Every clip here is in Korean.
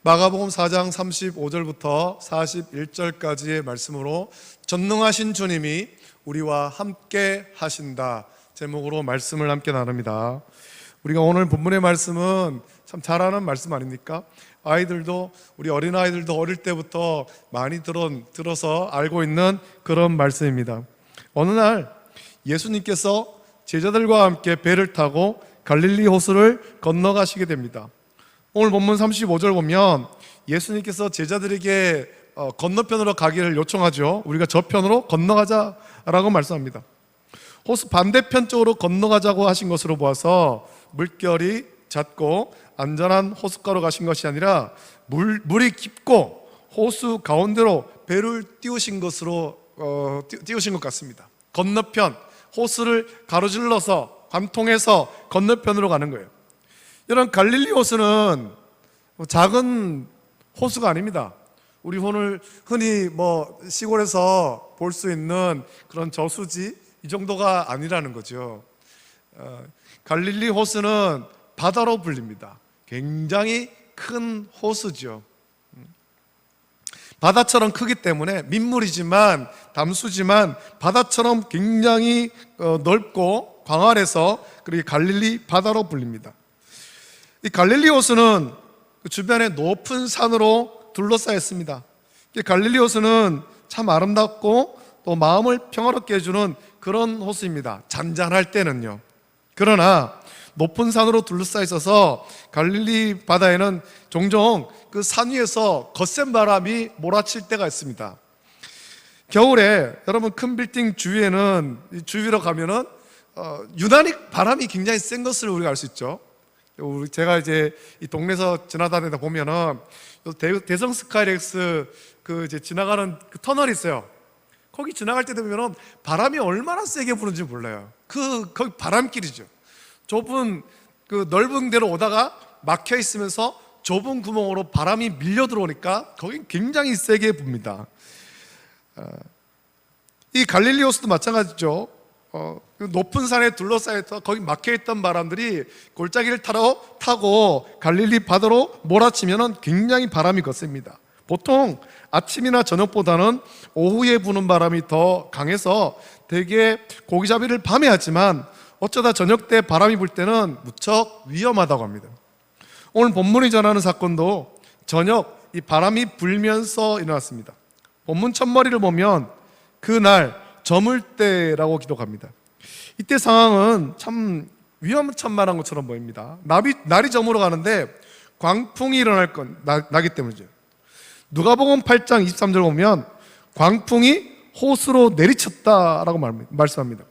마가복음 4장 35절부터 41절까지의 말씀으로 전능하신 주님이 우리와 함께 하신다 제목으로 말씀을 함께 나눕니다. 우리가 오늘 본문의 말씀은 참 잘 아는 말씀 아닙니까? 아이들도, 우리 어린아이들도 어릴 때부터 많이 들어서 알고 있는 그런 말씀입니다. 어느 날 예수님께서 제자들과 함께 배를 타고 갈릴리 호수를 건너가시게 됩니다. 오늘 본문 35절 보면 예수님께서 제자들에게 건너편으로 가기를 요청하죠. 우리가 저편으로 건너가자라고 말씀합니다. 호수 반대편 쪽으로 건너가자고 하신 것으로 보아서 물결이 잦고 안전한 호숫가로 가신 것이 아니라 물이 깊고 호수 가운데로 배를 띄우신 것 같습니다. 건너편, 호수를 가로질러서 관통해서 건너편으로 가는 거예요. 이런 갈릴리 호수는 작은 호수가 아닙니다. 우리 오늘 흔히 시골에서 볼 수 있는 그런 저수지 이 정도가 아니라는 거죠. 갈릴리 호수는 바다로 불립니다. 굉장히 큰 호수죠. 바다처럼 크기 때문에 민물이지만 담수지만 바다처럼 굉장히 넓고 광활해서 그렇게 갈릴리 바다로 불립니다. 이 갈릴리 호수는 그 주변에 높은 산으로 둘러싸여 있습니다. 갈릴리 호수는 참 아름답고 또 마음을 평화롭게 해주는 그런 호수입니다. 잔잔할 때는요. 그러나 높은 산으로 둘러싸여 있어서 갈릴리 바다에는 종종 그 산 위에서 거센 바람이 몰아칠 때가 있습니다. 겨울에 여러분 큰 빌딩 주위로 가면은 유난히 바람이 굉장히 센 것을 우리가 알 수 있죠. 제가 이제 이 동네에서 지나다니다 보면은 대성 스카이렉스 지나가는 그 터널이 있어요. 거기 지나갈 때 되면은 바람이 얼마나 세게 부는지 몰라요. 거기 바람길이죠. 좁은 그 넓은 데로 오다가 막혀 있으면서 좁은 구멍으로 바람이 밀려 들어오니까 거기 굉장히 세게 붑니다. 이 갈릴리 호수도 마찬가지죠. 높은 산에 둘러싸여서 거기 막혀있던 바람들이 골짜기를 타고 갈릴리 바다로 몰아치면 굉장히 바람이 거셉니다. 보통 아침이나 저녁보다는 오후에 부는 바람이 더 강해서 대개 고기잡이를 밤에 하지만 어쩌다 저녁 때 바람이 불 때는 무척 위험하다고 합니다. 오늘 본문이 전하는 사건도 저녁 이 바람이 불면서 일어났습니다. 본문 첫머리를 보면 그날 저물 때라고 기록합니다. 이때 상황은 참 위험천만한 것처럼 보입니다. 날이 저물어 가는데 광풍이 나기 때문이죠. 누가복음 8장 23절 보면 광풍이 호수로 내리쳤다라고 말씀합니다.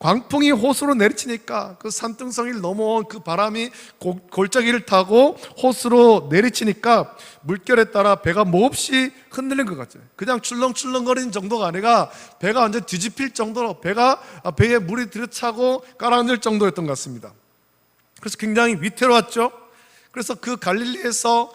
광풍이 호수로 내리치니까 그 산등성이를 넘어온 그 바람이 골짜기를 타고 호수로 내리치니까 물결에 따라 배가 몹시 흔들린 것 같아요. 그냥 출렁출렁거리는 정도가 아니라 배가 완전 뒤집힐 정도로 배에 물이 들이차고 가라앉을 정도였던 것 같습니다. 그래서 굉장히 위태로웠죠. 그래서 그 갈릴리에서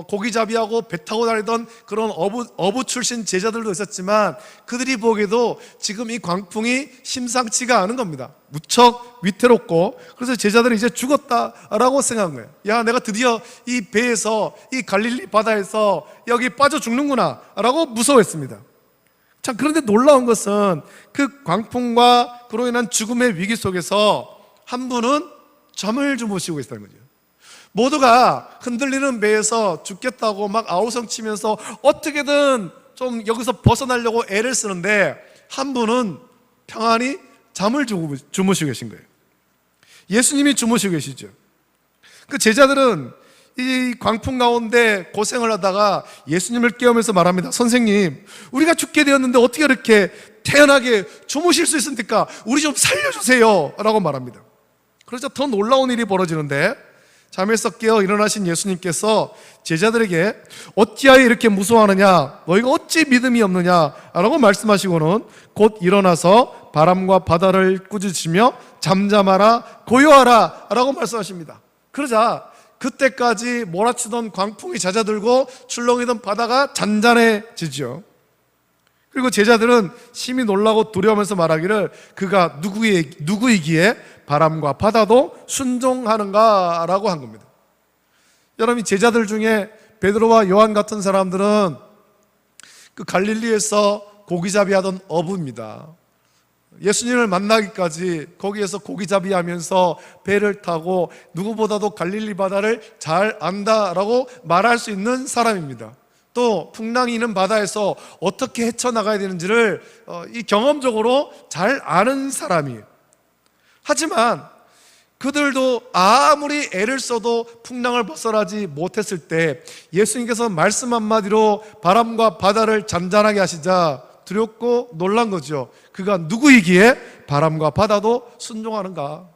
고기잡이하고 배 타고 다니던 그런 어부 출신 제자들도 있었지만 그들이 보기에도 지금 이 광풍이 심상치가 않은 겁니다. 무척 위태롭고 그래서 제자들이 이제 죽었다라고 생각한 거예요. 야, 내가 드디어 이 배에서 이 갈릴리 바다에서 여기 빠져 죽는구나 라고 무서워했습니다. 참, 그런데 놀라운 것은 그 광풍과 그로 인한 죽음의 위기 속에서 한 분은 잠을 주무시고 있다는 거죠. 모두가 흔들리는 배에서 죽겠다고 막 아우성 치면서 어떻게든 좀 여기서 벗어나려고 애를 쓰는데 한 분은 평안히 잠을 주무시고 계신 거예요. 예수님이 주무시고 계시죠. 그 제자들은 이 광풍 가운데 고생을 하다가 예수님을 깨우면서 말합니다. 선생님, 우리가 죽게 되었는데 어떻게 이렇게 태연하게 주무실 수 있습니까? 우리 좀 살려주세요 라고 말합니다. 그래서 더 놀라운 일이 벌어지는데 잠에서 깨어 일어나신 예수님께서 제자들에게 어찌하여 이렇게 무서워하느냐, 너희가 어찌 믿음이 없느냐 라고 말씀하시고는 곧 일어나서 바람과 바다를 꾸짖으시며 잠잠하라 고요하라 라고 말씀하십니다. 그러자 그때까지 몰아치던 광풍이 잦아들고 출렁이던 바다가 잔잔해지죠. 그리고 제자들은 심히 놀라고 두려워하면서 말하기를 그가 누구이기에 바람과 바다도 순종하는가 라고 한 겁니다. 여러분, 제자들 중에 베드로와 요한 같은 사람들은 그 갈릴리에서 고기잡이 하던 어부입니다. 예수님을 만나기까지 거기에서 고기잡이 하면서 배를 타고 누구보다도 갈릴리 바다를 잘 안다라고 말할 수 있는 사람입니다. 또 풍랑이 있는 바다에서 어떻게 헤쳐나가야 되는지를 이 경험적으로 잘 아는 사람이에요. 하지만 그들도 아무리 애를 써도 풍랑을 벗어나지 못했을 때 예수님께서 말씀 한마디로 바람과 바다를 잔잔하게 하시자 두렵고 놀란 거죠. 그가 누구이기에 바람과 바다도 순종하는가?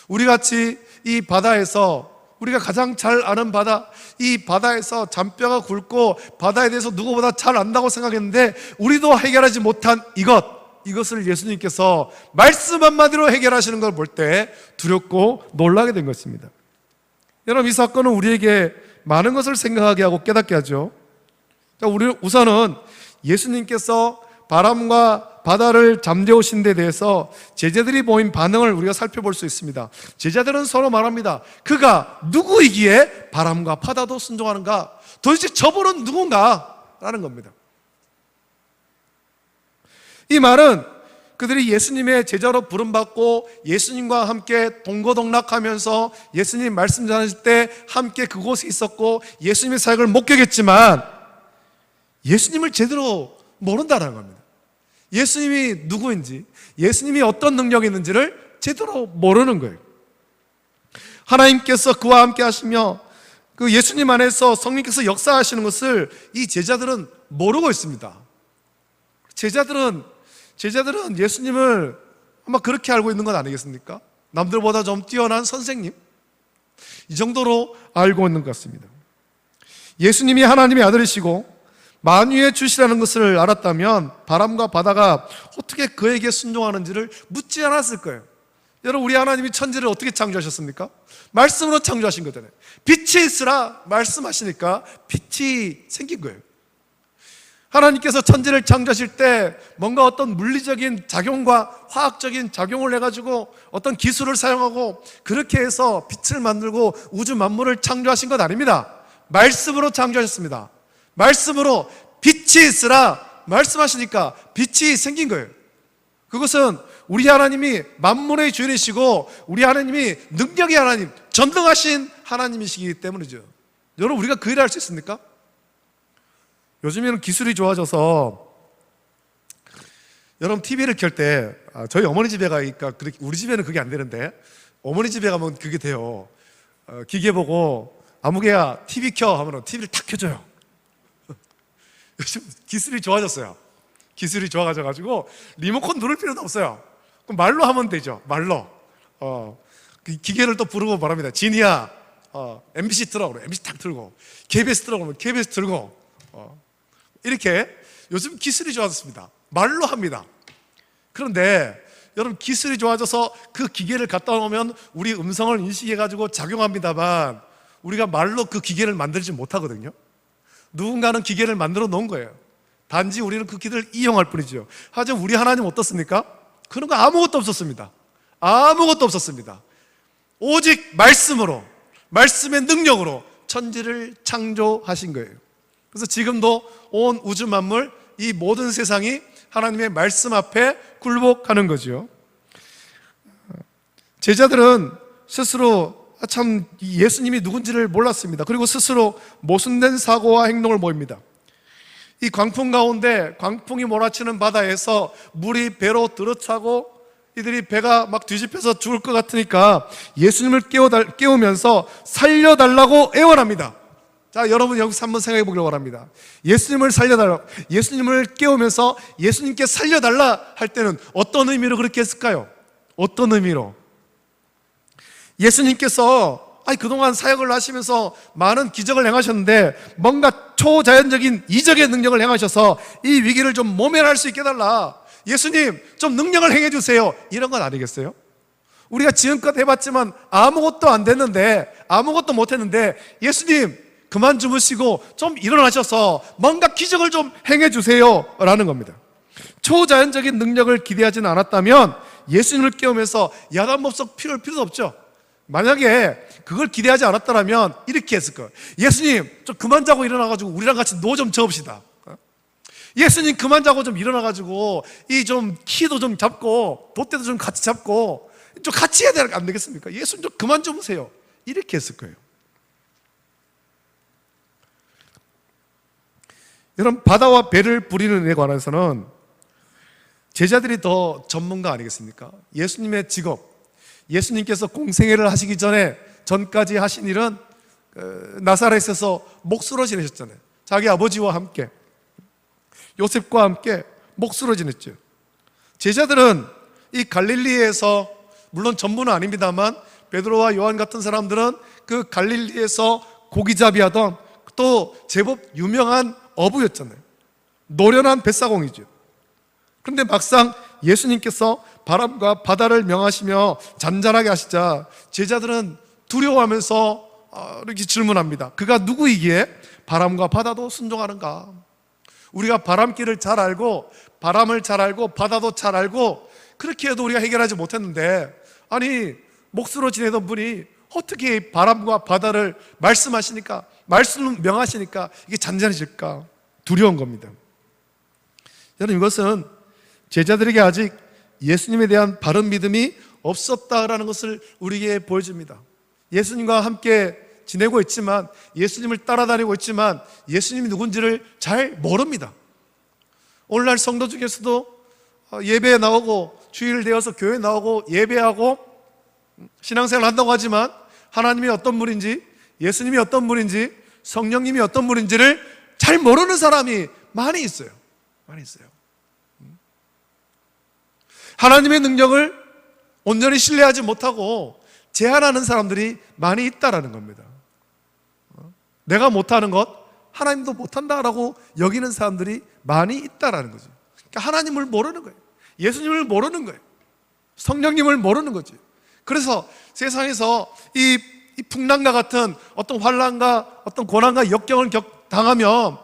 우리같이 이 바다에서, 우리가 가장 잘 아는 바다, 이 바다에서 잔뼈가 굵고 바다에 대해서 누구보다 잘 안다고 생각했는데 우리도 해결하지 못한 이것을 예수님께서 말씀 한마디로 해결하시는 걸 볼 때 두렵고 놀라게 된 것입니다. 여러분, 이 사건은 우리에게 많은 것을 생각하게 하고 깨닫게 하죠. 자, 우리 우선은 예수님께서 바람과 바다를 잠재우신 데 대해서 제자들이 보인 반응을 우리가 살펴볼 수 있습니다. 제자들은 서로 말합니다. 그가 누구이기에 바람과 바다도 순종하는가? 도대체 저분은 누군가? 라는 겁니다. 이 말은 그들이 예수님의 제자로 부름받고 예수님과 함께 동거동락하면서 예수님 말씀 전하실 때 함께 그곳에 있었고 예수님의 사역을 목격했지만 예수님을 제대로 모른다는 겁니다. 예수님이 누구인지, 예수님이 어떤 능력이 있는지를 제대로 모르는 거예요. 하나님께서 그와 함께 하시며 그 예수님 안에서 성령께서 역사하시는 것을 이 제자들은 모르고 있습니다. 제자들은 예수님을 아마 그렇게 알고 있는 건 아니겠습니까? 남들보다 좀 뛰어난 선생님, 이 정도로 알고 있는 것 같습니다. 예수님이 하나님의 아들이시고 만유의 주시라는 것을 알았다면 바람과 바다가 어떻게 그에게 순종하는지를 묻지 않았을 거예요. 여러분, 우리 하나님이 천지를 어떻게 창조하셨습니까? 말씀으로 창조하신 거잖아요. 빛이 있으라 말씀하시니까 빛이 생긴 거예요. 하나님께서 천지를 창조하실 때 뭔가 어떤 물리적인 작용과 화학적인 작용을 해가지고 어떤 기술을 사용하고 그렇게 해서 빛을 만들고 우주 만물을 창조하신 것 아닙니다. 말씀으로 창조하셨습니다. 말씀으로 빛이 있으라 말씀하시니까 빛이 생긴 거예요. 그것은 우리 하나님이 만물의 주인이시고 우리 하나님이 능력의 하나님, 전능하신 하나님이시기 때문이죠. 여러분, 우리가 그 일을 할 수 있습니까? 요즘에는 기술이 좋아져서 여러분 TV를 켤 때 저희 어머니 집에 가니까 우리 집에는 그게 안 되는데 어머니 집에 가면 그게 돼요. 기계 보고 아무개야 TV 켜 하면 TV를 탁 켜줘요. 요즘 기술이 좋아졌어요. 기술이 좋아져가지고 리모컨 누를 필요도 없어요. 그럼 말로 하면 되죠. 말로 그 기계를 또 부르고 말합니다. 지니야 MBC 틀어 그래. MBC 탁 틀고 KBS 틀어 그러면 KBS 틀고 이렇게 요즘 기술이 좋아졌습니다. 말로 합니다. 그런데 여러분, 기술이 좋아져서 그 기계를 갖다 놓으면 우리 음성을 인식해가지고 작용합니다만 우리가 말로 그 기계를 만들지 못하거든요. 누군가는 기계를 만들어 놓은 거예요. 단지 우리는 그 기계를 이용할 뿐이죠. 하지만 우리 하나님 어떻습니까? 그런 거 아무것도 없었습니다. 아무것도 없었습니다. 오직 말씀으로, 말씀의 능력으로 천지를 창조하신 거예요. 그래서 지금도 온 우주 만물, 이 모든 세상이 하나님의 말씀 앞에 굴복하는 거죠. 제자들은 스스로 참 예수님이 누군지를 몰랐습니다. 그리고 스스로 모순된 사고와 행동을 보입니다. 이 광풍 가운데, 광풍이 몰아치는 바다에서 물이 배로 들어차고 이들이 배가 막 뒤집혀서 죽을 것 같으니까 예수님을 깨우면서 살려달라고 애원합니다. 자, 여러분 여기서 한번 생각해 보길 바랍니다. 예수님을 살려달라고, 예수님을 깨우면서 예수님께 살려달라 할 때는 어떤 의미로 그렇게 했을까요? 어떤 의미로? 예수님께서 그동안 사역을 하시면서 많은 기적을 행하셨는데 뭔가 초자연적인 이적의 능력을 행하셔서 이 위기를 좀 모면할 수 있게 해달라, 예수님 좀 능력을 행해 주세요, 이런 건 아니겠어요? 우리가 지금껏 해봤지만 아무것도 안 됐는데, 아무것도 못했는데 예수님 그만 주무시고 좀 일어나셔서 뭔가 기적을 좀 행해 주세요 라는 겁니다. 초자연적인 능력을 기대하지는 않았다면 예수님을 깨우면서 야단법석 필요도 없죠. 만약에 그걸 기대하지 않았다면 이렇게 했을 거예요. 예수님 좀 그만 자고 일어나가지고 우리랑 같이 노 좀 저읍시다. 예수님 그만 자고 좀 일어나가지고 이 좀 키도 좀 잡고 돛대도 좀 같이 잡고 좀 같이 해야 안 되겠습니까? 예수님 좀 그만 좀 오세요. 이렇게 했을 거예요. 여러분, 바다와 배를 부리는 일에 관해서는 제자들이 더 전문가 아니겠습니까? 예수님의 직업, 예수님께서 공생애를 하시기 전까지 하신 일은 나사렛에서 목수로 지내셨잖아요. 자기 아버지와 함께, 요셉과 함께 목수로 지냈죠. 제자들은 이 갈릴리에서, 물론 전부는 아닙니다만 베드로와 요한 같은 사람들은 그 갈릴리에서 고기잡이 하던 또 제법 유명한 어부였잖아요. 노련한 뱃사공이죠. 그런데 막상 예수님께서 바람과 바다를 명하시며 잔잔하게 하시자 제자들은 두려워하면서 이렇게 질문합니다. 그가 누구이기에 바람과 바다도 순종하는가? 우리가 바람길을 잘 알고 바람을 잘 알고 바다도 잘 알고 그렇게 해도 우리가 해결하지 못했는데, 아니 목수로 지내던 분이 어떻게 바람과 바다를 말씀하시니까, 말씀을 명하시니까 이게 잔잔해질까? 두려운 겁니다. 여러분, 이것은 제자들에게 아직 예수님에 대한 바른 믿음이 없었다라는 것을 우리에게 보여줍니다. 예수님과 함께 지내고 있지만, 예수님을 따라다니고 있지만 예수님이 누군지를 잘 모릅니다. 오늘날 성도 중에서도 예배에 나오고 주일 되어서 교회에 나오고 예배하고 신앙생활을 한다고 하지만 하나님이 어떤 분인지, 예수님이 어떤 분인지, 성령님이 어떤 분인지를 잘 모르는 사람이 많이 있어요. 많이 있어요. 하나님의 능력을 온전히 신뢰하지 못하고 제한하는 사람들이 많이 있다라는 겁니다. 내가 못하는 것 하나님도 못한다라고 여기는 사람들이 많이 있다라는 거죠. 그러니까 하나님을 모르는 거예요. 예수님을 모르는 거예요. 성령님을 모르는 거지. 그래서 세상에서 이 풍랑과 같은 어떤 환난과 어떤 고난과 역경을 당하면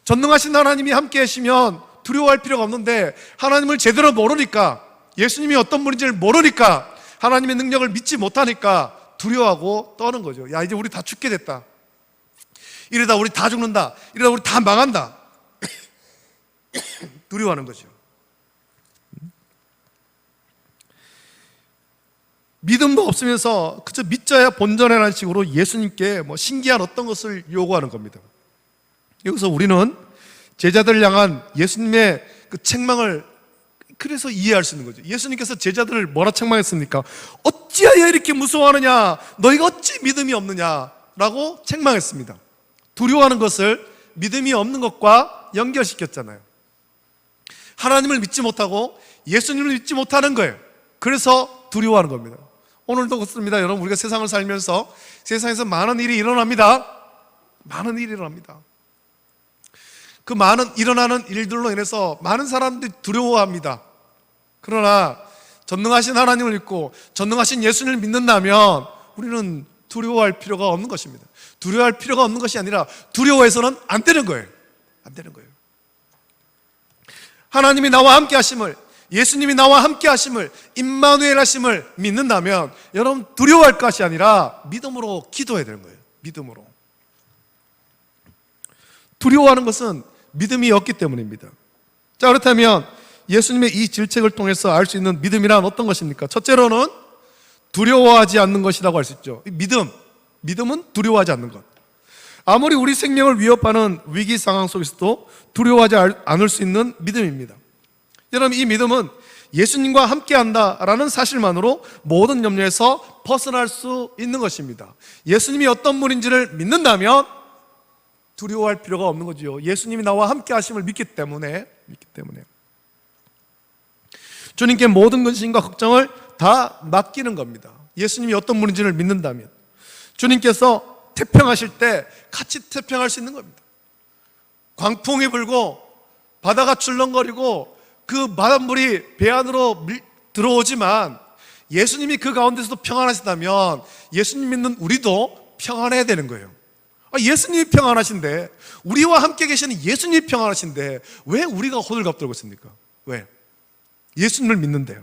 전능하신 하나님이 함께 하시면 두려워할 필요가 없는데, 하나님을 제대로 모르니까, 예수님이 어떤 분인지를 모르니까, 하나님의 능력을 믿지 못하니까 두려워하고 떠는 거죠. 야, 이제 우리 다 죽게 됐다. 이러다 우리 다 죽는다. 이러다 우리 다 망한다. 두려워하는 거죠. 믿음도 없으면서 그저 믿자야 본전이라는 식으로 예수님께 신기한 어떤 것을 요구하는 겁니다. 여기서 우리는 제자들을 향한 예수님의 그 책망을 그래서 이해할 수 있는 거죠. 예수님께서 제자들을 뭐라 책망했습니까? 어찌하여 이렇게 무서워하느냐? 너희가 어찌 믿음이 없느냐? 라고 책망했습니다. 두려워하는 것을 믿음이 없는 것과 연결시켰잖아요. 하나님을 믿지 못하고 예수님을 믿지 못하는 거예요. 그래서 두려워하는 겁니다. 오늘도 그렇습니다. 여러분, 우리가 세상을 살면서 세상에서 많은 일이 일어납니다. 많은 일이 일어납니다. 그 많은 일어나는 일들로 인해서 많은 사람들이 두려워합니다. 그러나 전능하신 하나님을 믿고 전능하신 예수님을 믿는다면 우리는 두려워할 필요가 없는 것입니다. 두려워할 필요가 없는 것이 아니라 두려워해서는 안 되는 거예요. 안 되는 거예요. 하나님이 나와 함께 하심을, 예수님이 나와 함께 하심을, 임마누엘 하심을 믿는다면 여러분 두려워할 것이 아니라 믿음으로 기도해야 되는 거예요. 믿음으로. 두려워하는 것은 믿음이 없기 때문입니다. 자, 그렇다면 예수님의 이 질책을 통해서 알 수 있는 믿음이란 어떤 것입니까? 첫째로는 두려워하지 않는 것이라고 할 수 있죠. 믿음은 두려워하지 않는 것. 아무리 우리 생명을 위협하는 위기 상황 속에서도 두려워하지 않을 수 있는 믿음입니다. 여러분, 이 믿음은 예수님과 함께 한다라는 사실만으로 모든 염려에서 벗어날 수 있는 것입니다. 예수님이 어떤 분인지를 믿는다면 두려워할 필요가 없는 거죠. 예수님이 나와 함께 하심을 믿기 때문에. 주님께 모든 근심과 걱정을 다 맡기는 겁니다. 예수님이 어떤 분인지를 믿는다면 주님께서 태평하실 때 같이 태평할 수 있는 겁니다. 광풍이 불고 바다가 출렁거리고 그 바닷물이 배 안으로 들어오지만 예수님이 그 가운데서도 평안하시다면 예수님 믿는 우리도 평안해야 되는 거예요. 예수님이 평안하신데, 우리와 함께 계시는 예수님이 평안하신데 왜 우리가 호들갑 떨고 있습니까? 왜? 예수님을 믿는데요.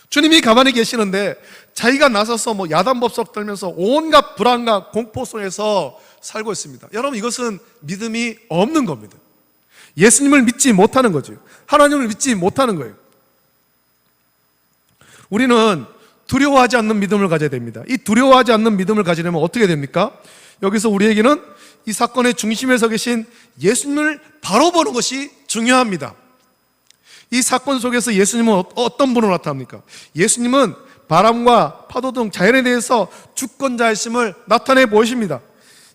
주님이 가만히 계시는데 자기가 나서서 야단법석 떨면서 온갖 불안과 공포 속에서 살고 있습니다. 여러분, 이것은 믿음이 없는 겁니다. 예수님을 믿지 못하는 거죠. 하나님을 믿지 못하는 거예요. 우리는 두려워하지 않는 믿음을 가져야 됩니다. 이 두려워하지 않는 믿음을 가지려면 어떻게 됩니까? 여기서 우리에게는 이 사건의 중심에 서 계신 예수님을 바로 보는 것이 중요합니다. 이 사건 속에서 예수님은 어떤 분으로 나타납니까? 예수님은 바람과 파도 등 자연에 대해서 주권자이심을 나타내 보이십니다.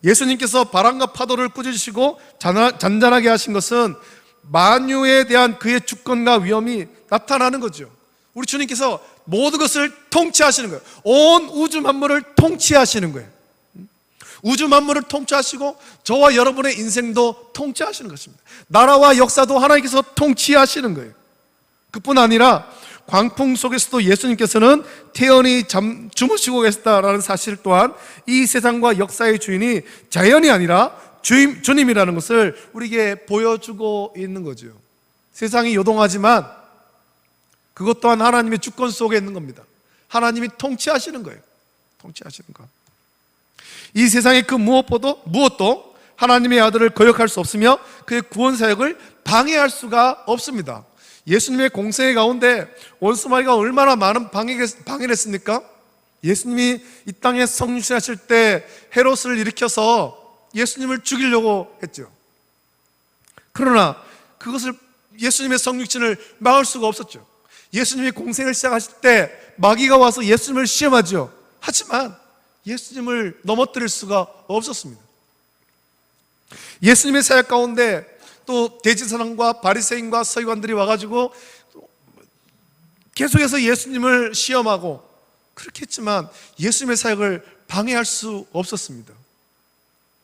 예수님께서 바람과 파도를 꾸짖으시고 잔잔하게 하신 것은 만유에 대한 그의 주권과 위엄이 나타나는 거죠. 우리 주님께서 모든 것을 통치하시는 거예요. 온 우주 만물을 통치하시는 거예요. 우주 만물을 통치하시고 저와 여러분의 인생도 통치하시는 것입니다. 나라와 역사도 하나님께서 통치하시는 거예요. 그뿐 아니라 광풍 속에서도 예수님께서는 태연히 주무시고 계셨다라는 사실 또한 이 세상과 역사의 주인이 자연이 아니라 주님이라는 것을 우리에게 보여주고 있는 거죠. 세상이 요동하지만 그것 또한 하나님의 주권 속에 있는 겁니다. 하나님이 통치하시는 거예요. 통치하시는 것. 이 세상의 그 무엇도 하나님의 아들을 거역할 수 없으며 그의 구원 사역을 방해할 수가 없습니다. 예수님의 공생의 가운데 원수마귀가 얼마나 많은 방해를 했습니까? 예수님이 이 땅에 성육신하실 때 헤롯을 일으켜서 예수님을 죽이려고 했죠. 그러나 그것을 예수님의 성육신을 막을 수가 없었죠. 예수님이 공생을 시작하실 때 마귀가 와서 예수님을 시험하죠. 하지만 예수님을 넘어뜨릴 수가 없었습니다. 예수님의 사역 가운데 또 대제사장과 바리새인과 서기관들이 와가지고 계속해서 예수님을 시험하고 그렇게 했지만 예수님의 사역을 방해할 수 없었습니다.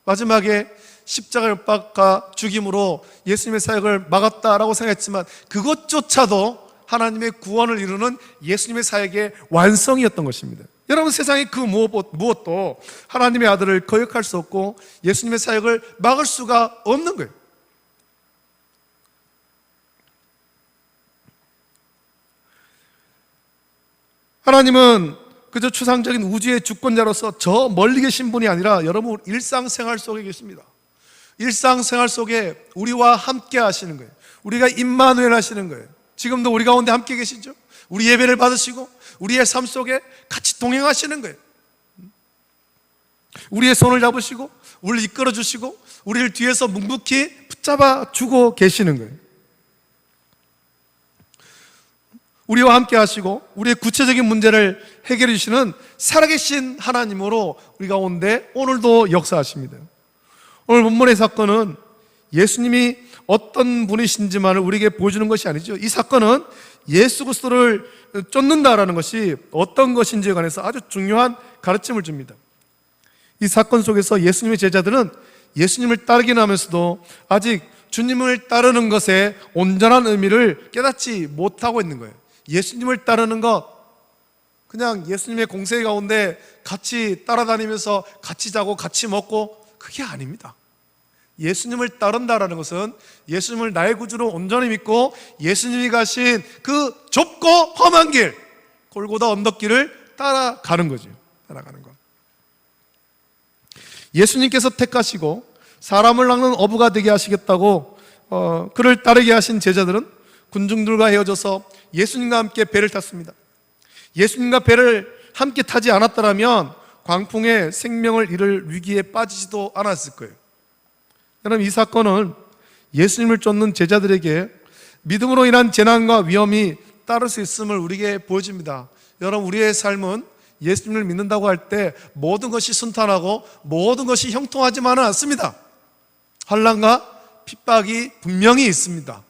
마지막에 십자가 핍박과 죽임으로 예수님의 사역을 막았다라고 생각했지만 그것조차도 하나님의 구원을 이루는 예수님의 사역의 완성이었던 것입니다. 여러분, 세상의 그 무엇도 하나님의 아들을 거역할 수 없고 예수님의 사역을 막을 수가 없는 거예요. 하나님은 그저 추상적인 우주의 주권자로서 저 멀리 계신 분이 아니라 여러분 일상생활 속에 계십니다. 일상생활 속에 우리와 함께 하시는 거예요. 우리가 임마누엘 하시는 거예요. 지금도 우리 가운데 함께 계시죠? 우리 예배를 받으시고 우리의 삶 속에 같이 동행하시는 거예요. 우리의 손을 잡으시고 우리를 이끌어 주시고 우리를 뒤에서 묵묵히 붙잡아 주고 계시는 거예요. 우리와 함께 하시고 우리의 구체적인 문제를 해결해 주시는 살아계신 하나님으로 우리 가운데 오늘도 역사하십니다. 오늘 본문의 사건은 예수님이 어떤 분이신지만을 우리에게 보여주는 것이 아니죠. 이 사건은 예수 그리스도를 쫓는다라는 것이 어떤 것인지에 관해서 아주 중요한 가르침을 줍니다. 이 사건 속에서 예수님의 제자들은 예수님을 따르긴 하면서도 아직 주님을 따르는 것의 온전한 의미를 깨닫지 못하고 있는 거예요. 예수님을 따르는 것, 그냥 예수님의 공생 가운데 같이 따라다니면서 같이 자고 같이 먹고, 그게 아닙니다. 예수님을 따른다라는 것은 예수님을 나의 구주로 온전히 믿고 예수님이 가신 그 좁고 험한 길, 골고다 언덕길을 따라가는 거죠. 따라가는 것. 예수님께서 택하시고 사람을 낚는 어부가 되게 하시겠다고 그를 따르게 하신 제자들은 군중들과 헤어져서 예수님과 함께 배를 탔습니다. 예수님과 배를 함께 타지 않았더라면 광풍에 생명을 잃을 위기에 빠지지도 않았을 거예요. 여러분, 이 사건은 예수님을 쫓는 제자들에게 믿음으로 인한 재난과 위험이 따를 수 있음을 우리에게 보여줍니다. 여러분, 우리의 삶은 예수님을 믿는다고 할 때 모든 것이 순탄하고 모든 것이 형통하지만은 않습니다. 환난과 핍박이 분명히 있습니다.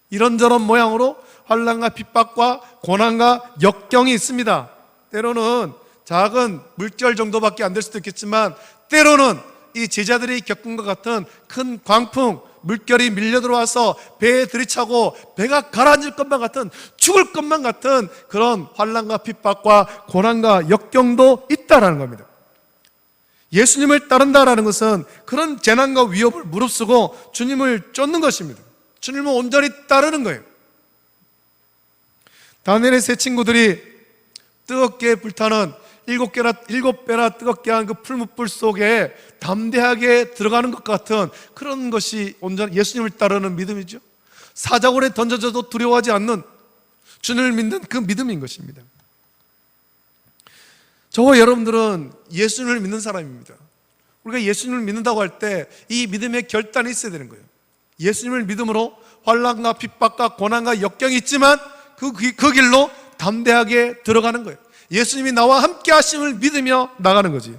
이런저런 모양으로 환난과 핍박과 고난과 역경이 있습니다. 때로는 작은 물결 정도밖에 안 될 수도 있겠지만 때로는 이 제자들이 겪은 것 같은 큰 광풍, 물결이 밀려 들어와서 배에 들이차고 배가 가라앉을 것만 같은, 죽을 것만 같은 그런 환난과 핍박과 고난과 역경도 있다라는 겁니다. 예수님을 따른다라는 것은 그런 재난과 위협을 무릅쓰고 주님을 쫓는 것입니다. 주님을 온전히 따르는 거예요. 다니엘의 세 친구들이 뜨겁게 불타는 일곱 배나 뜨겁게 한 그 풀무불 속에 담대하게 들어가는 것 같은 그런 것이 온전히 예수님을 따르는 믿음이죠. 사자굴에 던져져도 두려워하지 않는 주님을 믿는 그 믿음인 것입니다. 저와 여러분들은 예수님을 믿는 사람입니다. 우리가 예수님을 믿는다고 할 때 이 믿음의 결단이 있어야 되는 거예요. 예수님을 믿음으로 환난과 핍박과 고난과 역경이 있지만 그 길로 담대하게 들어가는 거예요. 예수님이 나와 함께 하심을 믿으며 나가는 거지.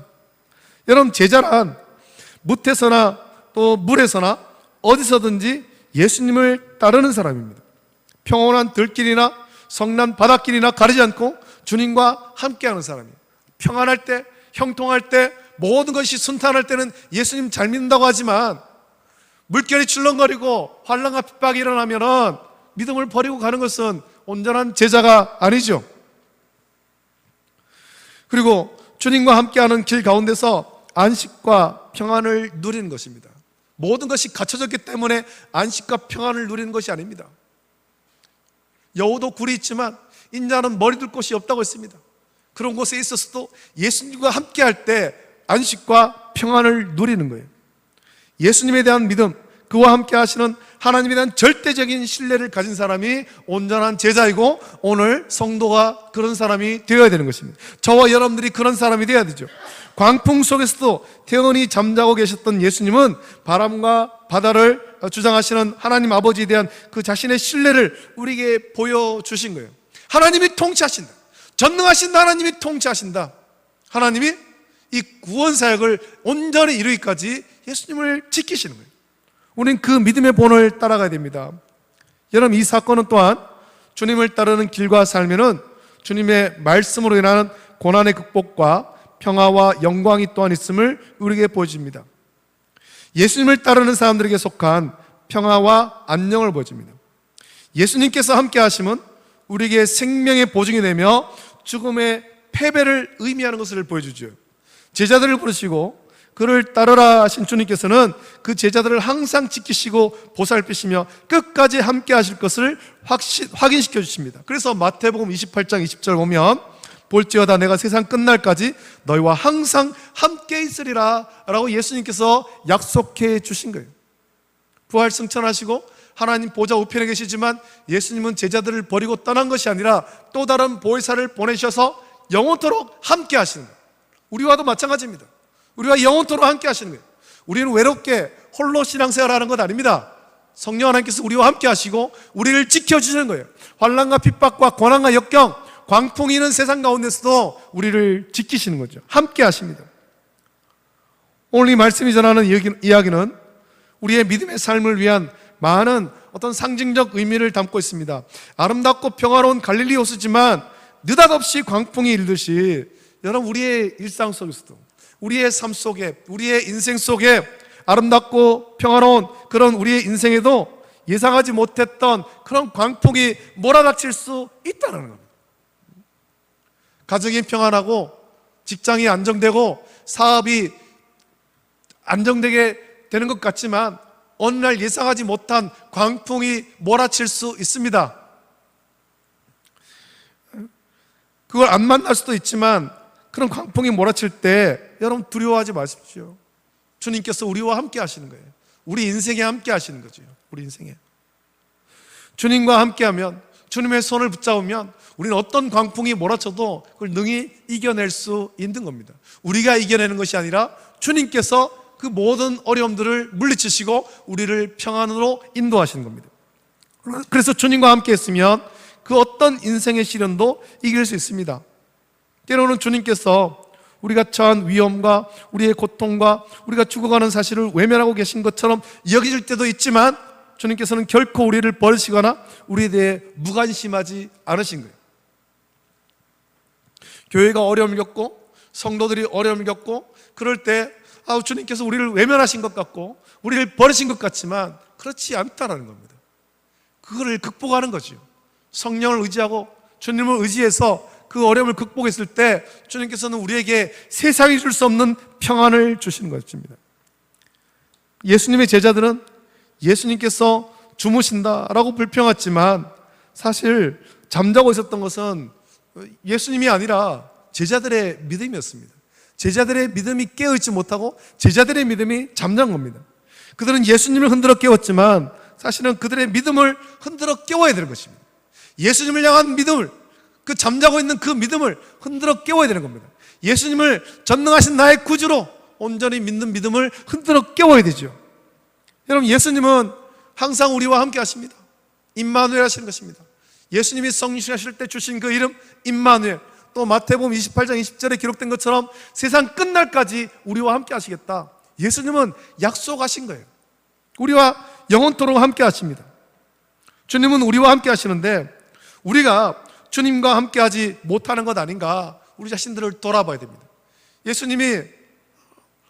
여러분, 제자란 무태서나 또 물에서나 어디서든지 예수님을 따르는 사람입니다. 평온한 들길이나 성난 바닷길이나 가리지 않고 주님과 함께하는 사람이에요. 평안할 때, 형통할 때, 모든 것이 순탄할 때는 예수님 잘 믿는다고 하지만 물결이 출렁거리고 환난과 핍박이 일어나면 믿음을 버리고 가는 것은 온전한 제자가 아니죠. 그리고 주님과 함께하는 길 가운데서 안식과 평안을 누리는 것입니다. 모든 것이 갖춰졌기 때문에 안식과 평안을 누리는 것이 아닙니다. 여우도 굴이 있지만 인자는 머리 둘 곳이 없다고 했습니다. 그런 곳에 있어서도 예수님과 함께할 때 안식과 평안을 누리는 거예요. 예수님에 대한 믿음, 그와 함께 하시는 하나님에 대한 절대적인 신뢰를 가진 사람이 온전한 제자이고 오늘 성도가 그런 사람이 되어야 되는 것입니다. 저와 여러분들이 그런 사람이 되어야 되죠. 광풍 속에서도 태연히 잠자고 계셨던 예수님은 바람과 바다를 주장하시는 하나님 아버지에 대한 그 자신의 신뢰를 우리에게 보여주신 거예요. 하나님이 통치하신다. 전능하신 하나님이 통치하신다. 하나님이 이 구원 사역을 온전히 이루기까지 예수님을 지키시는 거예요. 우리는 그 믿음의 본을 따라가야 됩니다. 여러분, 이 사건은 또한 주님을 따르는 길과 삶에는 주님의 말씀으로 인하는 고난의 극복과 평화와 영광이 또한 있음을 우리에게 보여줍니다. 예수님을 따르는 사람들에게 속한 평화와 안녕을 보여줍니다. 예수님께서 함께 하심은 우리에게 생명의 보증이 되며 죽음의 패배를 의미하는 것을 보여주죠. 제자들을 부르시고 그를 따르라 하신 주님께서는 그 제자들을 항상 지키시고 보살피시며 끝까지 함께 하실 것을 확인시켜 주십니다. 그래서 마태복음 28장 20절 보면 볼지어다 내가 세상 끝날까지 너희와 항상 함께 있으리라 라고 예수님께서 약속해 주신 거예요. 부활 승천하시고 하나님 보좌 우편에 계시지만 예수님은 제자들을 버리고 떠난 것이 아니라 또 다른 보혜사를 보내셔서 영원토록 함께 하시는 거예요. 우리와도 마찬가지입니다. 우리와 영원토록 함께 하시는 거예요. 우리는 외롭게 홀로 신앙생활하는 것 아닙니다. 성령 하나님께서 우리와 함께 하시고 우리를 지켜주시는 거예요. 환난과 핍박과 고난과 역경, 광풍이 있는 세상 가운데서도 우리를 지키시는 거죠. 함께 하십니다. 오늘 이 말씀이 전하는 이야기는 우리의 믿음의 삶을 위한 많은 어떤 상징적 의미를 담고 있습니다. 아름답고 평화로운 갈릴리 호수지만 느닷없이 광풍이 일듯이 여러분, 우리의 일상 속에서도, 우리의 삶 속에, 우리의 인생 속에 아름답고 평화로운 그런 우리의 인생에도 예상하지 못했던 그런 광풍이 몰아닥칠 수 있다는 겁니다. 가정이 평안하고 직장이 안정되고 사업이 안정되게 되는 것 같지만 어느 날 예상하지 못한 광풍이 몰아칠 수 있습니다. 그걸 안 만날 수도 있지만 그런 광풍이 몰아칠 때 여러분 두려워하지 마십시오. 주님께서 우리와 함께 하시는 거예요. 우리 인생에 함께 하시는 거죠. 우리 인생에 주님과 함께하면, 주님의 손을 붙잡으면 우리는 어떤 광풍이 몰아쳐도 그걸 능히 이겨낼 수 있는 겁니다. 우리가 이겨내는 것이 아니라 주님께서 그 모든 어려움들을 물리치시고 우리를 평안으로 인도하시는 겁니다. 그래서 주님과 함께 했으면 그 어떤 인생의 시련도 이길 수 있습니다. 때로는 주님께서 우리가 처한 위험과 우리의 고통과 우리가 죽어가는 사실을 외면하고 계신 것처럼 여겨질 때도 있지만 주님께서는 결코 우리를 버리시거나 우리에 대해 무관심하지 않으신 거예요. 교회가 어려움을 겪고 성도들이 어려움을 겪고 그럴 때 주님께서 우리를 외면하신 것 같고 우리를 버리신 것 같지만 그렇지 않다는 겁니다. 그거를 극복하는 거죠. 성령을 의지하고 주님을 의지해서 그 어려움을 극복했을 때 주님께서는 우리에게 세상이 줄 수 없는 평안을 주시는 것입니다. 예수님의 제자들은 예수님께서 주무신다라고 불평했지만 사실 잠자고 있었던 것은 예수님이 아니라 제자들의 믿음이었습니다. 제자들의 믿음이 깨어있지 못하고 제자들의 믿음이 잠잠 겁니다. 그들은 예수님을 흔들어 깨웠지만 사실은 그들의 믿음을 흔들어 깨워야 되는 것입니다. 예수님을 향한 믿음을, 그 잠자고 있는 그 믿음을 흔들어 깨워야 되는 겁니다. 예수님을 전능하신 나의 구주로 온전히 믿는 믿음을 흔들어 깨워야 되죠. 여러분, 예수님은 항상 우리와 함께 하십니다. 임마누엘 하시는 것입니다. 예수님이 성육신하실 때 주신 그 이름 임마누엘, 또 마태복음 28장 20절에 기록된 것처럼 세상 끝날까지 우리와 함께 하시겠다. 예수님은 약속하신 거예요. 우리와 영원토록 함께 하십니다. 주님은 우리와 함께 하시는데 우리가 주님과 함께 하지 못하는 것 아닌가, 우리 자신들을 돌아봐야 됩니다. 예수님이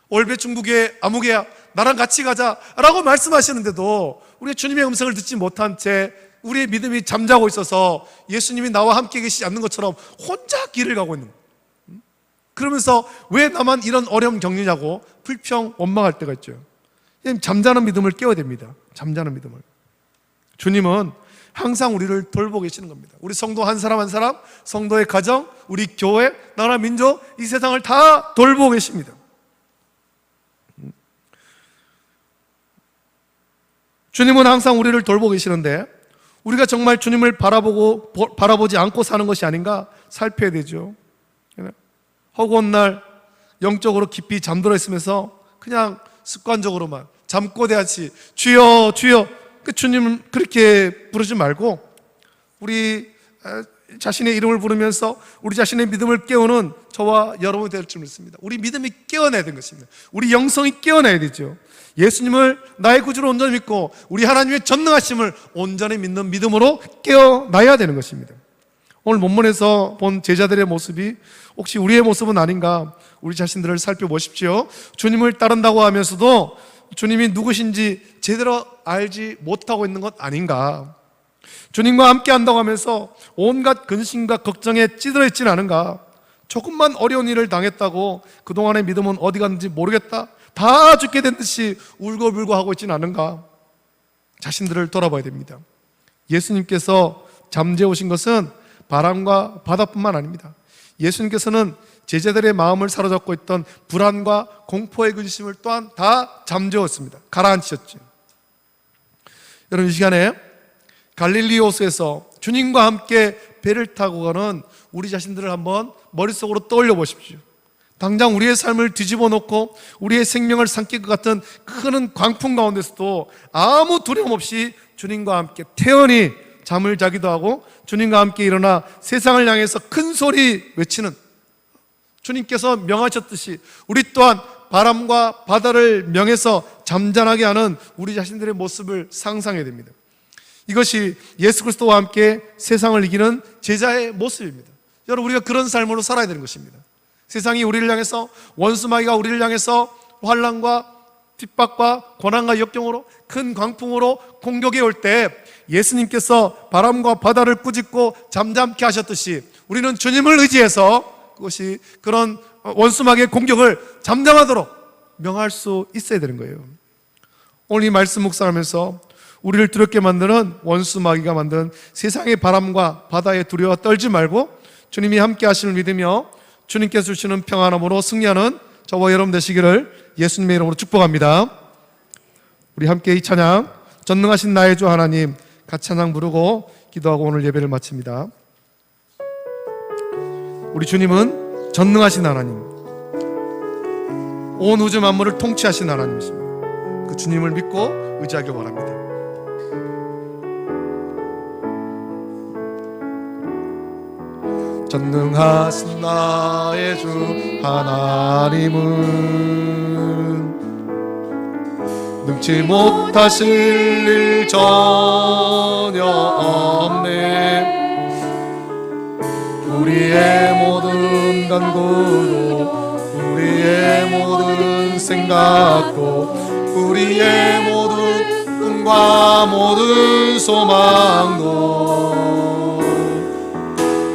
올배중국의 아무개야 나랑 같이 가자 라고 말씀하시는데도 우리가 주님의 음성을 듣지 못한 채 우리의 믿음이 잠자고 있어서 예수님이 나와 함께 계시지 않는 것처럼 혼자 길을 가고 있는 거예요. 그러면서 왜 나만 이런 어려움 겪느냐고 불평 원망할 때가 있죠. 잠자는 믿음을 깨워야 됩니다. 잠자는 믿음을. 주님은 항상 우리를 돌보고 계시는 겁니다. 우리 성도 한 사람 한 사람, 성도의 가정, 우리 교회, 나라, 민족, 이 세상을 다 돌보고 계십니다. 주님은 항상 우리를 돌보고 계시는데 우리가 정말 주님을 바라보지 않고 사는 것이 아닌가 살펴야 되죠. 허구한 날 영적으로 깊이 잠들어 있으면서 그냥 습관적으로만 잠꼬대하지 주여 주여, 그 주님을 그렇게 부르지 말고 우리 자신의 이름을 부르면서 우리 자신의 믿음을 깨우는 저와 여러분이 될 줄 믿습니다. 우리 믿음이 깨어나야 되는 것입니다. 우리 영성이 깨어나야 되죠. 예수님을 나의 구주로 온전히 믿고 우리 하나님의 전능하심을 온전히 믿는 믿음으로 깨어나야 되는 것입니다. 오늘 본문에서 본 제자들의 모습이 혹시 우리의 모습은 아닌가, 우리 자신들을 살펴보십시오. 주님을 따른다고 하면서도 주님이 누구신지 제대로 알지 못하고 있는 것 아닌가, 주님과 함께 한다고 하면서 온갖 근심과 걱정에 찌들어 있지는 않은가, 조금만 어려운 일을 당했다고 그동안의 믿음은 어디 갔는지 모르겠다, 다 죽게 된 듯이 울고불고 하고 있지는 않은가, 자신들을 돌아봐야 됩니다. 예수님께서 잠재우신 것은 바람과 바다뿐만 아닙니다. 예수님께서는 제자들의 마음을 사로잡고 있던 불안과 공포의 근심을 또한 다 잠재웠습니다. 가라앉히셨죠. 여러분, 이 시간에 갈릴리 호수에서 주님과 함께 배를 타고 가는 우리 자신들을 한번 머릿속으로 떠올려 보십시오. 당장 우리의 삶을 뒤집어 놓고 우리의 생명을 삼킬 것 같은 큰 광풍 가운데서도 아무 두려움 없이 주님과 함께 태연히 잠을 자기도 하고 주님과 함께 일어나 세상을 향해서 큰 소리 외치는, 주님께서 명하셨듯이 우리 또한 바람과 바다를 명해서 잠잠하게 하는 우리 자신들의 모습을 상상해야 됩니다. 이것이 예수 그리스도와 함께 세상을 이기는 제자의 모습입니다. 여러분, 우리가 그런 삶으로 살아야 되는 것입니다. 세상이 우리를 향해서, 원수마귀가 우리를 향해서 환난과 핍박과 고난과 역경으로, 큰 광풍으로 공격해 올 때 예수님께서 바람과 바다를 꾸짖고 잠잠케 하셨듯이 우리는 주님을 의지해서 그것이 그런 원수마귀의 공격을 잠잠하도록 명할 수 있어야 되는 거예요. 오늘 이 말씀 묵상하면서 우리를 두렵게 만드는 원수마귀가 만든 세상의 바람과 바다에 두려워 떨지 말고 주님이 함께 하심을 믿으며 주님께서 주시는 평안함으로 승리하는 저와 여러분 되시기를 예수님의 이름으로 축복합니다. 우리 함께 이 찬양, 전능하신 나의 주 하나님, 같이 찬양 부르고 기도하고 오늘 예배를 마칩니다. 우리 주님은 전능하신 하나님, 온 우주 만물을 통치하신 하나님이십니다. 그 주님을 믿고 의지하길 바랍니다. 전능하신 나의 주 하나님은 능치 못하실 일 전혀 없네. 우리의 모든 간구도, 우리의 모든 생각도, 우리의 모든 꿈과 모든 소망도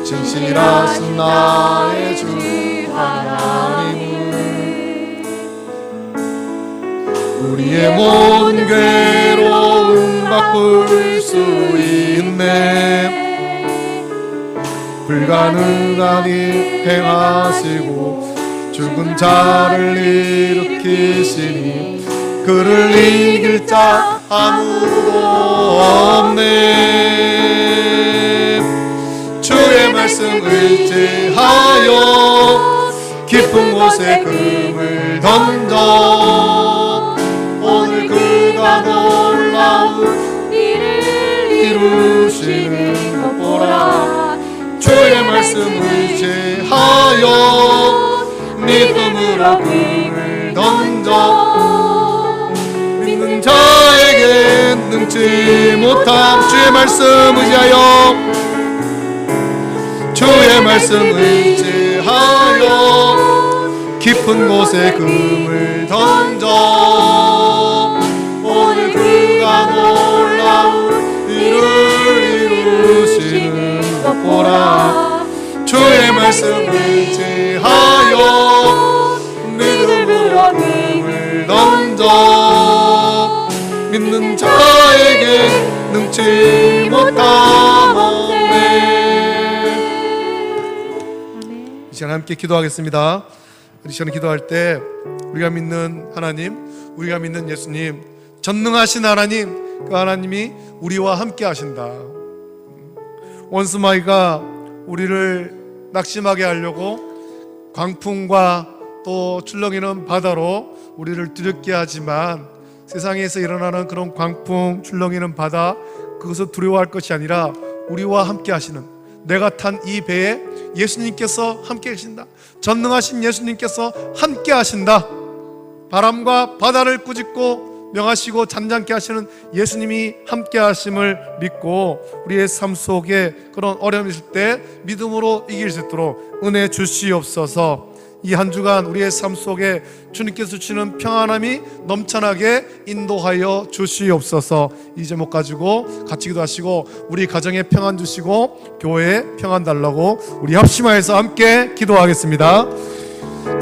진실하신 나의 주 하나님은 우리의 모든 괴로움 바꿀 수 있네. 불가능한 일 행하시고 죽은 자를 일으키시니 그를 이길 자 아무도 없네. 주의 말씀 의지하여 깊은 곳에 금을 던져 오늘 그가 놀라운 일을 이루시는 것 보라. 주의 말씀 의지하여 믿음으로 금을 던져 믿는 자에게 능치 못함. 주의 말씀 의지하여 주의 말씀 의지하여 깊은 곳에 금을 던져 오늘 그가 놀라운 일을 이루시는 것 보라. 주의 말씀 의지하여 믿음으로 금을 던져 믿는 자에게 능치 못함 없네. 이 시간 함께 기도하겠습니다. 이 시간 기도할 때 우리가 믿는 하나님, 우리가 믿는 예수님, 전능하신 하나님, 그 하나님이 우리와 함께 하신다. 원수마귀가 우리를 낙심하게 하려고 광풍과 또 출렁이는 바다로 우리를 두렵게 하지만 세상에서 일어나는 그런 광풍, 출렁이는 바다, 그것을 두려워할 것이 아니라 우리와 함께 하시는, 내가 탄 이 배에 예수님께서 함께 계신다. 전능하신 예수님께서 함께 하신다. 바람과 바다를 꾸짖고 명하시고 잔잔케 하시는 예수님이 함께 하심을 믿고 우리의 삶 속에 그런 어려움이 있을 때 믿음으로 이길 수 있도록 은혜 주시옵소서. 이 한 주간 우리의 삶 속에 주님께서 주시는 평안함이 넘쳐나게 인도하여 주시옵소서. 이 제목 가지고 같이 기도하시고 우리 가정에 평안 주시고 교회에 평안 달라고 우리 합심하여서 함께 기도하겠습니다.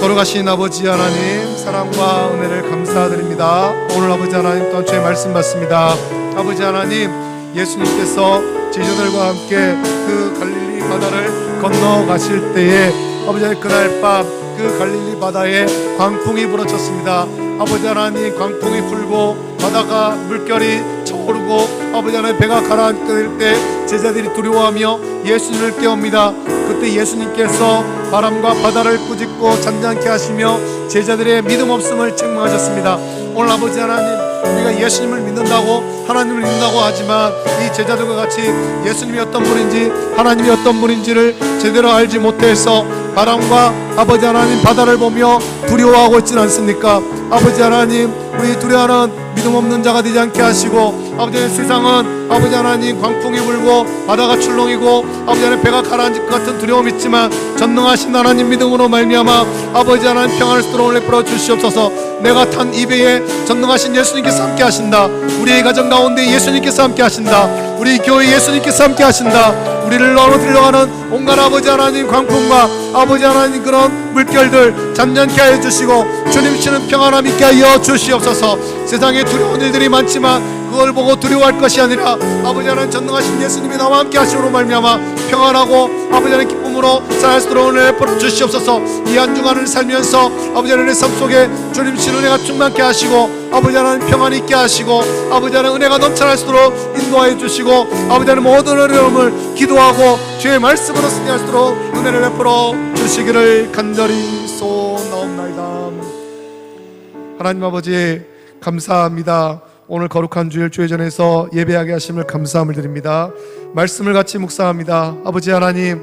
거룩하신 아버지 하나님, 사랑과 은혜를 감사드립니다. 오늘 아버지 하나님 또한 주의 말씀 받습니다. 아버지 하나님, 예수님께서 제자들과 함께 그 갈릴리 바다를 건너가실 때에 아버지 하나님, 그날 밤 그 갈릴리 바다에 광풍이 불어쳤습니다. 아버지 하나님, 광풍이 불고 바다가 물결이 차오르고 아버지 하나님, 배가 가라앉을 때 제자들이 두려워하며 예수님을 깨웁니다. 그때 예수님께서 바람과 바다를 꾸짖고 잔잔케 하시며 제자들의 믿음 없음을 책망하셨습니다. 오늘 아버지 하나님, 우리가 예수님을 믿는다고, 하나님을 믿는다고 하지만 이 제자들과 같이 예수님이 어떤 분인지, 하나님이 어떤 분인지를 제대로 알지 못해서 바람과 아버지 하나님, 바다를 보며 두려워하고 있지는 않습니까? 아버지 하나님, 우리 두려워하는 믿음 없는 자가 되지 않게 하시고, 아버지 하나님, 세상은 아버지 하나님 광풍이 불고 바다가 출렁이고 아버지 하나님, 배가 가라앉을 것 같은 두려움이 있지만 전능하신 하나님 믿음으로 말미암아 아버지 하나님, 평안을 스스로 베풀어 주시옵소서. 내가 탄 이 배에 전능하신 예수님께서 함께 하신다. 우리의 가정 가운데 예수님께서 함께 하신다. 우리 교회 예수님께서 함께 하신다. 우리를 넘어뜨려가는 온갖 아버지 하나님 광풍과 아버지 하나님 그런 물결들 잔잔케 하여 주시고 주님 주시는 평안함 있게 하여 주시옵소서. 세상에 두려운 일들이 많지만 그걸 보고 두려워할 것이 아니라 아버지 하나님, 전능하신 예수님이 나와 함께 하심으로 말미암아 평안하고 아버지 하나님 기쁨으로 살아갈 수 있도록 은혜를 베풀어 주시옵소서. 이 한 주간을 살면서 아버지 하나님의 삶 속에 주님 주시는 은혜가 충만케 하시고 아버지 하나님 평안이 있게 하시고 아버지 하나님 은혜가 넘쳐날 수 있도록 인도하여 주시고 아버지 하나님 모든 어려움을 기도하고 주의 말씀으로 승리할 수 있도록 은혜를 베풀어 주시기를 간절히 소원하옵나이다. 하나님 아버지, 감사합니다. 오늘 거룩한 주일 주회전에서 예배하게 하심을 감사함을 드립니다. 말씀을 같이 묵상합니다. 아버지 하나님,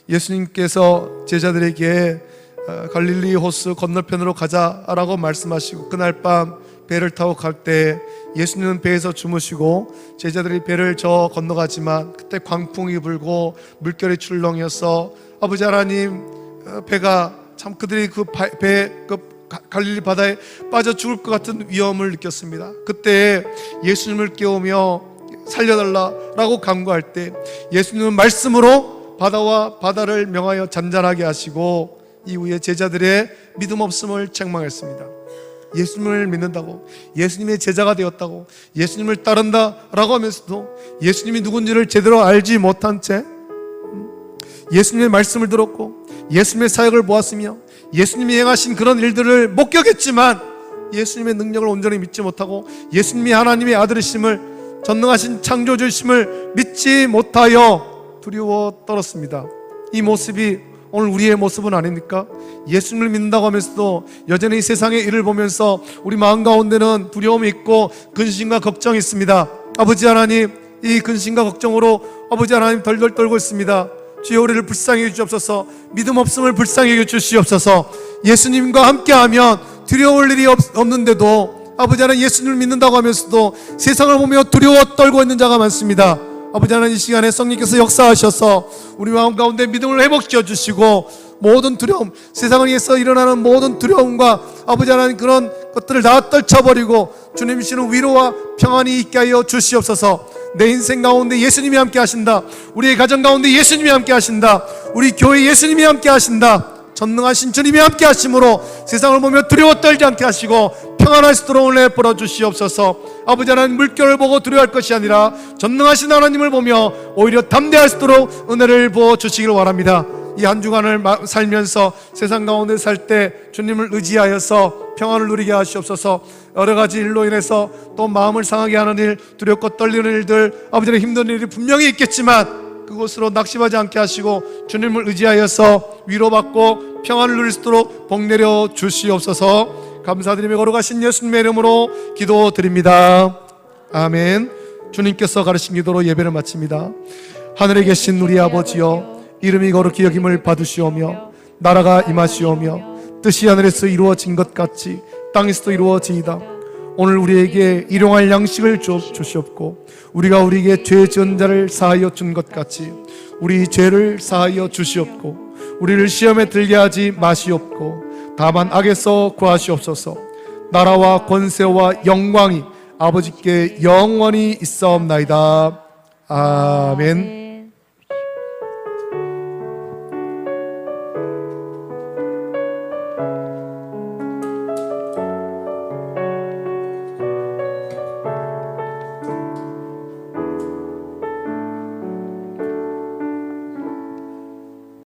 예수님께서 제자들에게 갈릴리 호수 건너편으로 가자라고 말씀하시고 그날 밤 배를 타고 갈 때 예수님은 배에서 주무시고 제자들이 배를 저 건너가지만 그때 광풍이 불고 물결이 출렁여서 아버지 하나님, 배가 참 그들이 갈릴리 바다에 빠져 죽을 것 같은 위험을 느꼈습니다. 그때 예수님을 깨우며 살려달라라고 간구할 때 예수님은 말씀으로 바다와 바다를 명하여 잔잔하게 하시고 이후에 제자들의 믿음 없음을 책망했습니다. 예수님을 믿는다고, 예수님의 제자가 되었다고, 예수님을 따른다라고 하면서도 예수님이 누군지를 제대로 알지 못한 채 예수님의 말씀을 들었고 예수님의 사역을 보았으며 예수님이 행하신 그런 일들을 목격했지만 예수님의 능력을 온전히 믿지 못하고 예수님이 하나님의 아들이심을, 전능하신 창조주이심을 믿지 못하여 두려워 떨었습니다. 이 모습이 오늘 우리의 모습은 아닙니까? 예수님을 믿는다고 하면서도 여전히 이 세상의 일을 보면서 우리 마음 가운데는 두려움이 있고 근심과 걱정이 있습니다. 아버지 하나님, 이 근심과 걱정으로 아버지 하나님 덜덜 떨고 있습니다. 주여, 우리를 불쌍히 해주시옵소서. 믿음 없음을 불쌍히 해주시옵소서. 예수님과 함께하면 두려울 일이 없는데도 아버지 하나님, 예수님을 믿는다고 하면서도 세상을 보며 두려워 떨고 있는 자가 많습니다. 아버지 하나님, 이 시간에 성령께서 역사하셔서 우리 마음 가운데 믿음을 회복시켜 주시고 모든 두려움, 세상을 위해서 일어나는 모든 두려움과 아버지 하나님 그런 것들을 다 떨쳐버리고 주님이시는 위로와 평안이 있게 하여 주시옵소서. 내 인생 가운데 예수님이 함께 하신다. 우리의 가정 가운데 예수님이 함께 하신다. 우리 교회 예수님이 함께 하신다. 전능하신 주님이 함께 하심으로 세상을 보며 두려워 떨지 않게 하시고 평안할 수 있도록 은혜 베풀어 주시옵소서. 아버지 하나님, 물결을 보고 두려워할 것이 아니라 전능하신 하나님을 보며 오히려 담대할 수 있도록 은혜를 부어 주시기를 원합니다. 이 한 주간을 살면서 세상 가운데 살 때 주님을 의지하여서 평안을 누리게 하시옵소서. 여러 가지 일로 인해서 또 마음을 상하게 하는 일, 두렵고 떨리는 일들, 아버지의 힘든 일이 분명히 있겠지만 그곳으로 낙심하지 않게 하시고 주님을 의지하여서 위로받고 평안을 누릴 수 있도록 복 내려 주시옵소서. 감사드리며 걸어가신 예수님의 이름으로 기도드립니다. 아멘. 주님께서 가르친 기도로 예배를 마칩니다. 하늘에 계신 우리 아버지여, 이름이 거룩히 여김을 받으시오며 나라가 임하시오며 뜻이 하늘에서 이루어진 것 같이 땅에서도 이루어지이다. 오늘 우리에게 일용할 양식을 주시옵고 우리가 우리에게 죄 지은 자를 사하여 준 것 같이 우리 죄를 사하여 주시옵고 우리를 시험에 들게 하지 마시옵고 다만 악에서 구하시옵소서. 나라와 권세와 영광이 아버지께 영원히 있사옵나이다. 아멘.